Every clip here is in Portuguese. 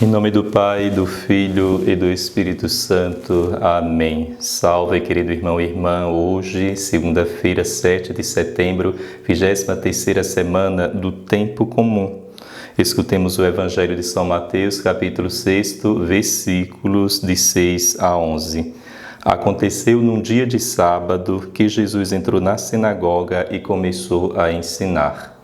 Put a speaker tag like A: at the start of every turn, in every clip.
A: Em nome do Pai, do Filho e do Espírito Santo. Amém. Salve, querido irmão e irmã. Hoje, segunda-feira, 7 de setembro, 23ª semana do Tempo Comum. Escutemos o Evangelho de São Mateus, capítulo 6, versículos de 6 a 11. Aconteceu num dia de sábado que Jesus entrou na sinagoga e começou a ensinar.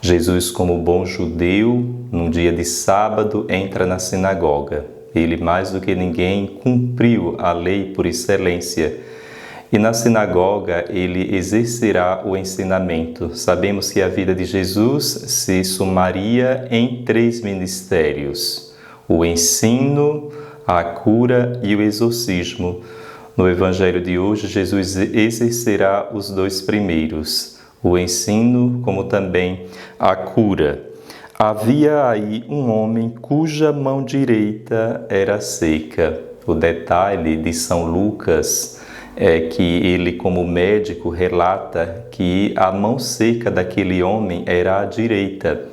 A: Jesus, como bom judeu, num dia de sábado, entra na sinagoga. Ele, mais do que ninguém, cumpriu a lei por excelência. E na sinagoga, ele exercerá o ensinamento. Sabemos que a vida de Jesus se sumaria em 3 ministérios: o ensino, a cura e o exorcismo. No Evangelho de hoje, Jesus exercerá os 2 primeiros: o ensino, como também a cura. Havia aí um homem cuja mão direita era seca. O detalhe de São Lucas é que ele, como médico, relata que a mão seca daquele homem era a direita.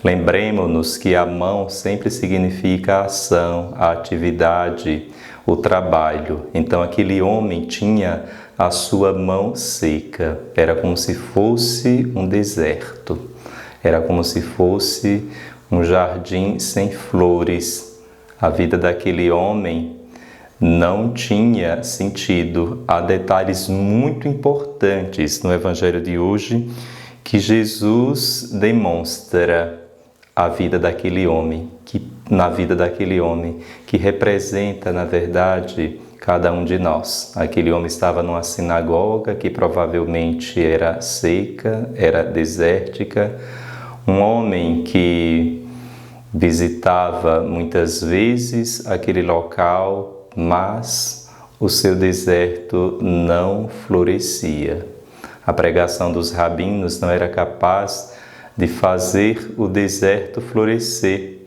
A: Lembremos-nos que a mão sempre significa a ação, a atividade, o trabalho. Então aquele homem tinha a sua mão seca. Era como se fosse um deserto. Era como se fosse um jardim sem flores. A vida daquele homem não tinha sentido. Há detalhes muito importantes no Evangelho de hoje que Jesus demonstra a vida daquele homem, na vida daquele homem, que representa, na verdade, cada um de nós. Aquele homem estava numa sinagoga que provavelmente era seca, era desértica, um homem que visitava muitas vezes aquele local, mas o seu deserto não florescia. A pregação dos rabinos não era capaz de fazer o deserto florescer.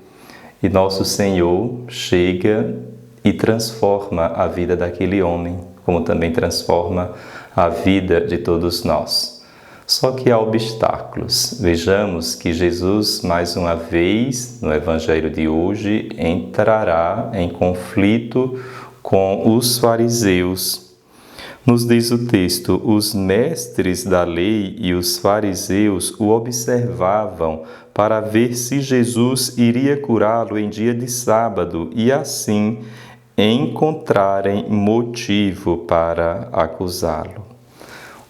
A: E nosso Senhor chega e transforma a vida daquele homem, como também transforma a vida de todos nós. Só que há obstáculos. Vejamos que Jesus, mais uma vez, no Evangelho de hoje, entrará em conflito com os fariseus. Nos diz o texto: os mestres da lei e os fariseus o observavam para ver se Jesus iria curá-lo em dia de sábado e assim encontrarem motivo para acusá-lo.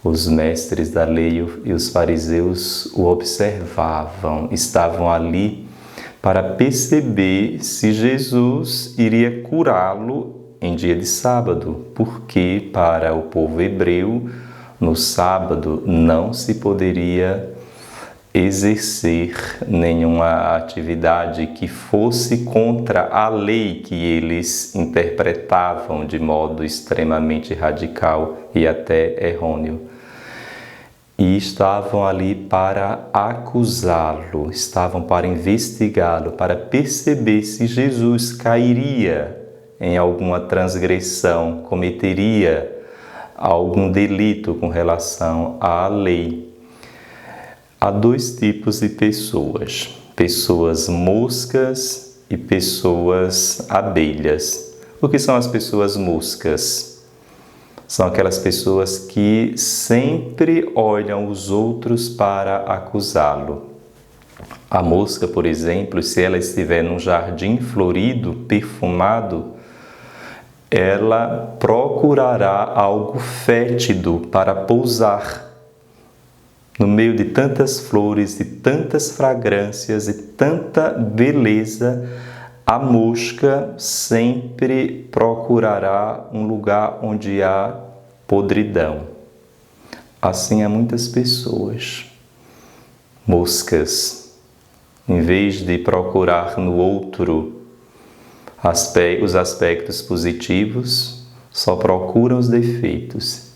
A: Os mestres da lei e os fariseus o observavam, estavam ali para perceber se Jesus iria curá-lo em dia de sábado, porque para o povo hebreu, no sábado não se poderia exercer nenhuma atividade que fosse contra a lei que eles interpretavam de modo extremamente radical e até errôneo. E estavam ali para acusá-lo, estavam para investigá-lo, para perceber se Jesus cairia em alguma transgressão, cometeria algum delito com relação à lei. Há 2 tipos de pessoas: pessoas moscas e pessoas abelhas. O que são as pessoas moscas? São aquelas pessoas que sempre olham os outros para acusá-lo. A mosca, por exemplo, se ela estiver num jardim florido, perfumado, ela procurará algo fétido para pousar. No meio de tantas flores, de tantas fragrâncias e tanta beleza, a mosca sempre procurará um lugar onde há podridão. Assim há muitas pessoas moscas. Em vez de procurar no outro os aspectos positivos, só procuram os defeitos.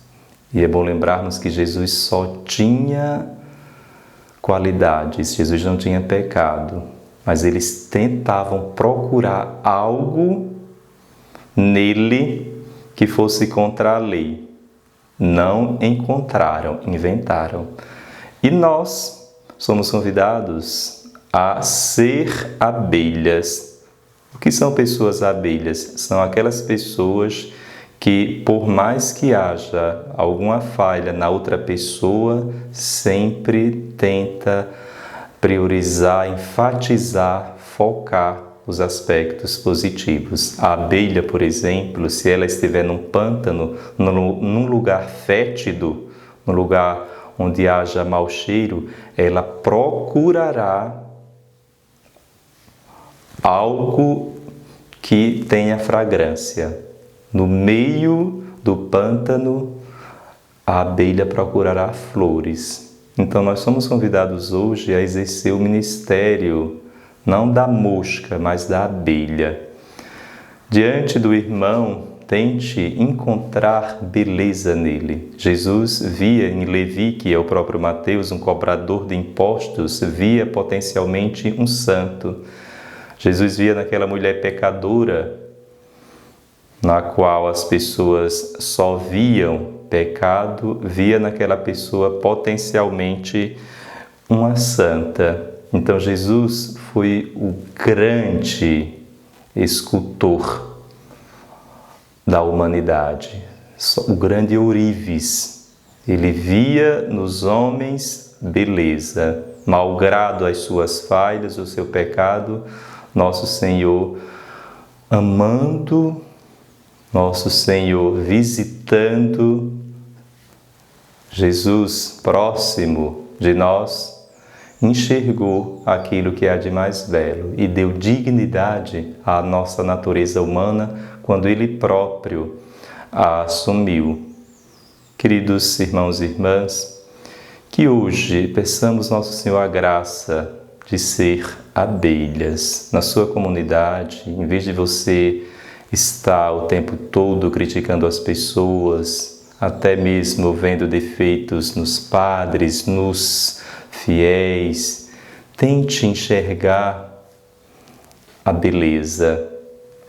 A: E é bom lembrarmos que Jesus só tinha qualidades, Jesus não tinha pecado, mas eles tentavam procurar algo nele que fosse contra a lei. Não encontraram, inventaram. E nós somos convidados a ser abelhas, O que são pessoas abelhas? São aquelas pessoas que, por mais que haja alguma falha na outra pessoa, sempre tenta priorizar, enfatizar, focar os aspectos positivos. A abelha, por exemplo, se ela estiver num pântano, num lugar fétido, num lugar onde haja mau cheiro, ela procurará algo que tenha fragrância. No meio do pântano, a abelha procurará flores. Então, nós somos convidados hoje a exercer o ministério, não da mosca, mas da abelha. Diante do irmão, tente encontrar beleza nele. Jesus via em Levi, que é o próprio Mateus, um cobrador de impostos, via potencialmente um santo. Jesus via naquela mulher pecadora, na qual as pessoas só viam pecado, via naquela pessoa potencialmente uma santa. Então Jesus foi o grande escultor da humanidade, o grande ourives. Ele via nos homens beleza, malgrado as suas falhas, o seu pecado, nosso Senhor amando, nosso Senhor visitando, Jesus próximo de nós, enxergou aquilo que há de mais belo e deu dignidade à nossa natureza humana quando Ele próprio a assumiu. Queridos irmãos e irmãs, que hoje peçamos Nosso Senhor a graça de ser abelhas na sua comunidade, em vez de você estar o tempo todo criticando as pessoas, até mesmo vendo defeitos nos padres, nos fiéis. Tente enxergar a beleza.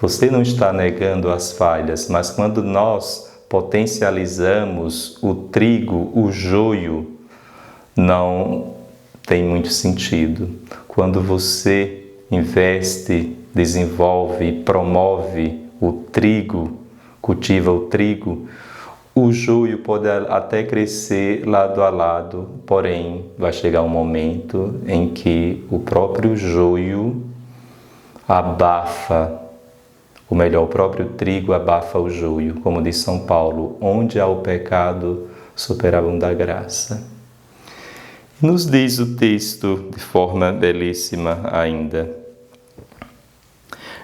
A: Você não está negando as falhas, mas quando nós potencializamos o trigo, o joio, não tem muito sentido. Quando você investe, desenvolve e promove o trigo, cultiva o trigo, o joio pode até crescer lado a lado, porém vai chegar um momento em que o próprio joio abafa, ou melhor, o próprio trigo abafa o joio, como diz São Paulo, onde há o pecado, superabunda a graça. Nos diz o texto de forma belíssima ainda.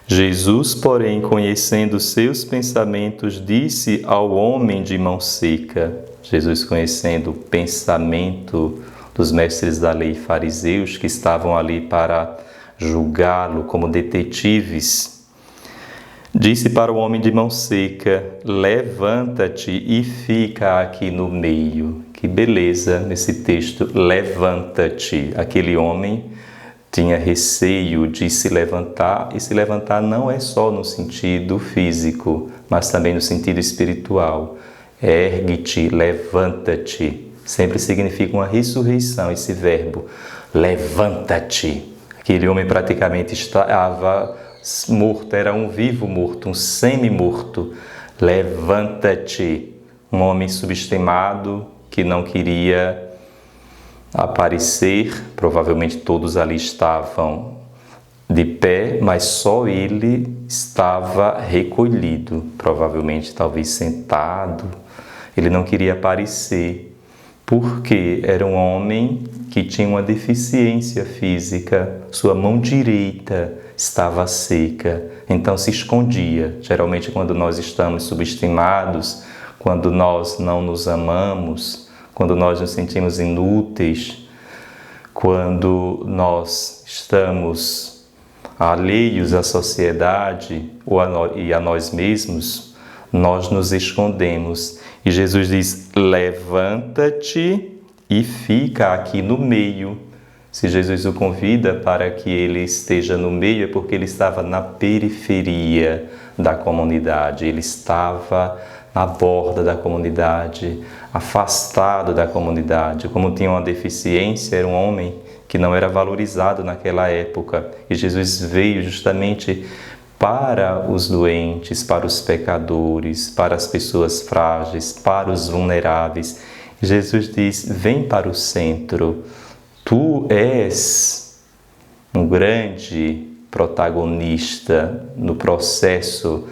A: Jesus, porém, conhecendo seus pensamentos, disse ao homem de mão seca. Jesus, conhecendo o pensamento dos mestres da lei fariseus que estavam ali para julgá-lo como detetives, disse para o homem de mão seca: levanta-te e fica aqui no meio. Que beleza nesse texto, levanta-te. Aquele homem tinha receio de se levantar, e se levantar não é só no sentido físico, mas também no sentido espiritual. Ergue-te, levanta-te. Sempre significa uma ressurreição esse verbo, levanta-te. Aquele homem praticamente estava morto, era um vivo morto, um semi-morto. Levanta-te. Um homem subestimado que não queria aparecer, provavelmente todos ali estavam de pé, mas só ele estava recolhido, provavelmente talvez sentado. Ele não queria aparecer, porque era um homem que tinha uma deficiência física, sua mão direita estava seca, então se escondia. Geralmente quando nós estamos subestimados, quando nós não nos amamos, quando nós nos sentimos inúteis, quando nós estamos alheios à sociedade e a nós mesmos, nós nos escondemos. E Jesus diz: levanta-te e fica aqui no meio. Se Jesus o convida para que ele esteja no meio, é porque ele estava na periferia da comunidade, ele estava na borda da comunidade, afastado da comunidade. Como tinha uma deficiência, era um homem que não era valorizado naquela época. E Jesus veio justamente para os doentes, para os pecadores, para as pessoas frágeis, para os vulneráveis. Jesus diz: vem para o centro. Tu és um grande protagonista no processo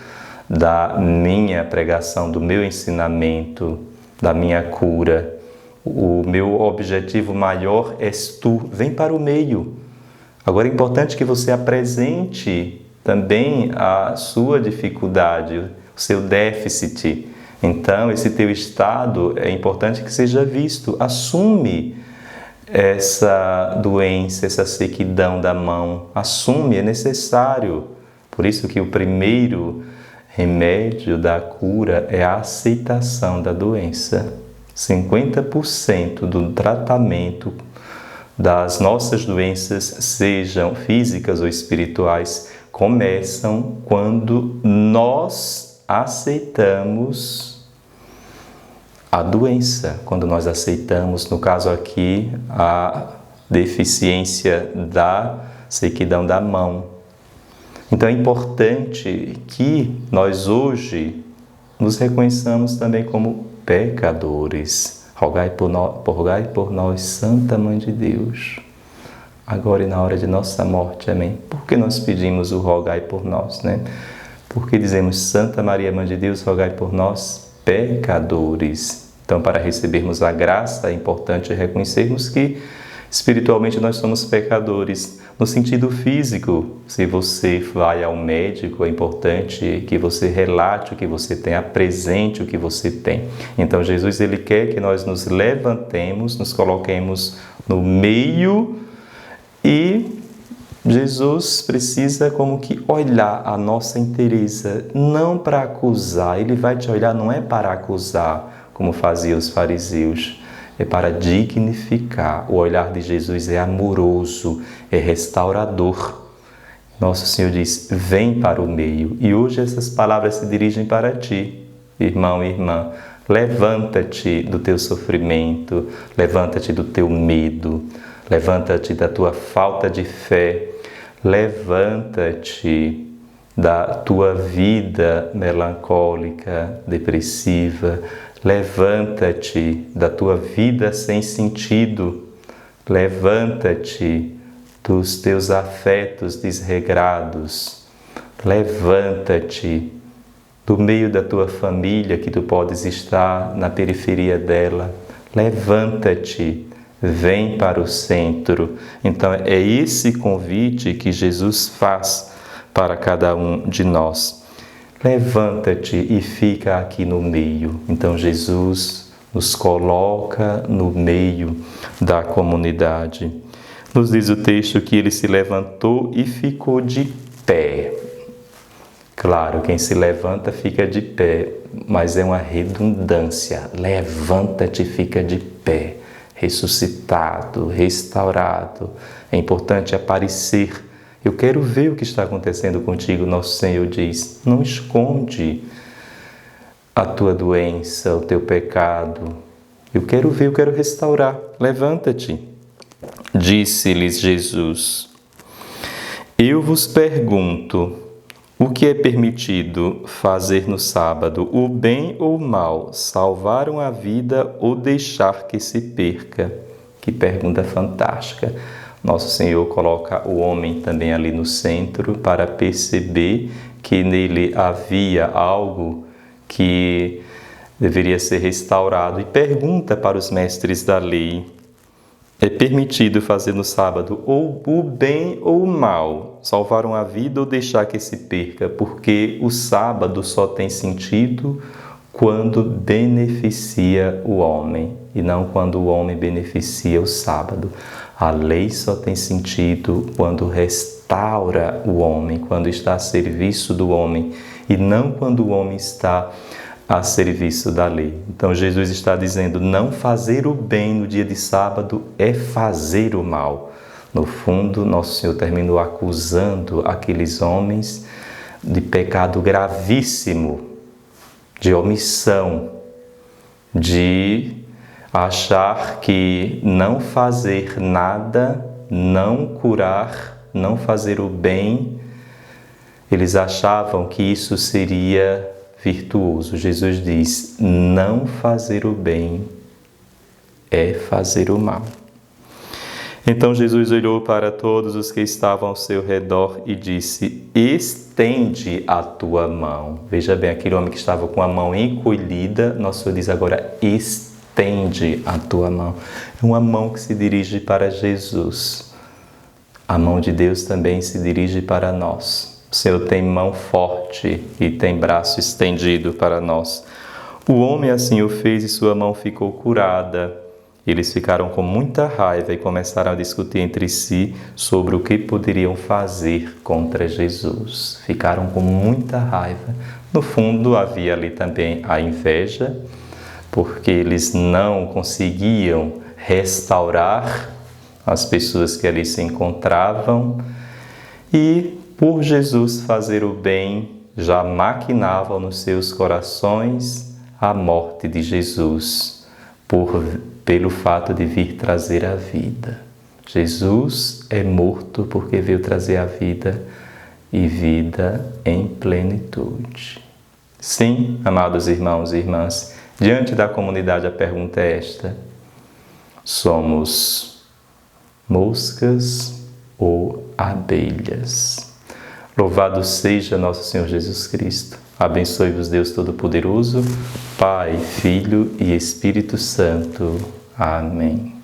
A: da minha pregação, do meu ensinamento, da minha cura. O meu objetivo maior és tu. Vem para o meio. Agora é importante que você apresente também a sua dificuldade, o seu déficit. Então, esse teu estado é importante que seja visto. Assume essa doença, essa sequidão da mão. Assume, é necessário. Por isso que o primeiro remédio da cura é a aceitação da doença. 50% do tratamento das nossas doenças, sejam físicas ou espirituais, começam quando nós aceitamos a doença, quando nós aceitamos, no caso aqui, a deficiência da sequidão da mão. Então é importante que nós hoje nos reconheçamos também como pecadores. Rogai por nós, Santa Mãe de Deus, agora e na hora de nossa morte. Amém. Por que nós pedimos o rogai por nós, né? Porque dizemos: Santa Maria, Mãe de Deus, rogai por nós, pecadores. Então, para recebermos a graça, é importante reconhecermos que espiritualmente nós somos pecadores. No sentido físico, se você vai ao médico, é importante que você relate o que você tem, apresente o que você tem. Então, Jesus, ele quer que nós nos levantemos, nos coloquemos no meio, e Jesus precisa como que olhar a nossa inteireza, não para acusar. Ele vai te olhar, não é para acusar, como faziam os fariseus, é para dignificar. O olhar de Jesus é amoroso, é restaurador. Nosso Senhor diz: vem para o meio. E hoje essas palavras se dirigem para ti, irmão e irmã. Levanta-te do teu sofrimento, levanta-te do teu medo, levanta-te da tua falta de fé, levanta-te da tua vida melancólica, depressiva, levanta-te da tua vida sem sentido, levanta-te dos teus afetos desregrados, levanta-te do meio da tua família, que tu podes estar na periferia dela, levanta-te, vem para o centro. Então é esse convite que Jesus faz para cada um de nós. Levanta-te e fica aqui no meio. Então Jesus nos coloca no meio da comunidade. Nos diz o texto que ele se levantou e ficou de pé. Claro, quem se levanta fica de pé, mas é uma redundância. Levanta-te e fica de pé, ressuscitado, restaurado. É importante aparecer. Eu quero ver o que está acontecendo contigo, nosso Senhor diz. Não esconde a tua doença, o teu pecado. Eu quero ver, eu quero restaurar. Levanta-te. Disse-lhes Jesus: eu vos pergunto, o que é permitido fazer no sábado, o bem ou o mal, salvar uma vida ou deixar que se perca? Que pergunta fantástica. Nosso Senhor coloca o homem também ali no centro para perceber que nele havia algo que deveria ser restaurado, e pergunta para os mestres da lei: é permitido fazer no sábado ou o bem ou o mal, salvar uma vida ou deixar que se perca? Porque o sábado só tem sentido quando beneficia o homem e não quando o homem beneficia o sábado. A lei só tem sentido quando restaura o homem, quando está a serviço do homem, e não quando o homem está a serviço da lei. Então Jesus está dizendo: não fazer o bem no dia de sábado é fazer o mal. No fundo, Nosso Senhor terminou acusando aqueles homens de pecado gravíssimo, de omissão, de achar que não fazer nada, não curar, não fazer o bem, Eles achavam que isso seria virtuoso. Jesus diz: não fazer o bem é fazer o mal. Então Jesus olhou para todos os que estavam ao seu redor e disse: estende a tua mão. Veja bem, aquele homem que estava com a mão encolhida, nosso Senhor diz agora: estende a tua mão. É uma mão que se dirige para Jesus. A mão de Deus também se dirige para nós. O Senhor tem mão forte e tem braço estendido para nós. O homem assim o fez e sua mão ficou curada. Eles ficaram com muita raiva e começaram a discutir entre si sobre o que poderiam fazer contra Jesus. Ficaram com muita raiva. No fundo, havia ali também a inveja, porque eles não conseguiam restaurar as pessoas que ali se encontravam. E, por Jesus fazer o bem, já maquinavam nos seus corações a morte de Jesus, pelo fato de vir trazer a vida. Jesus é morto porque veio trazer a vida e vida em plenitude. Sim, amados irmãos e irmãs, diante da comunidade a pergunta é esta: somos moscas ou abelhas? Louvado seja nosso Senhor Jesus Cristo. Abençoe-vos Deus Todo-Poderoso, Pai, Filho e Espírito Santo. Amém.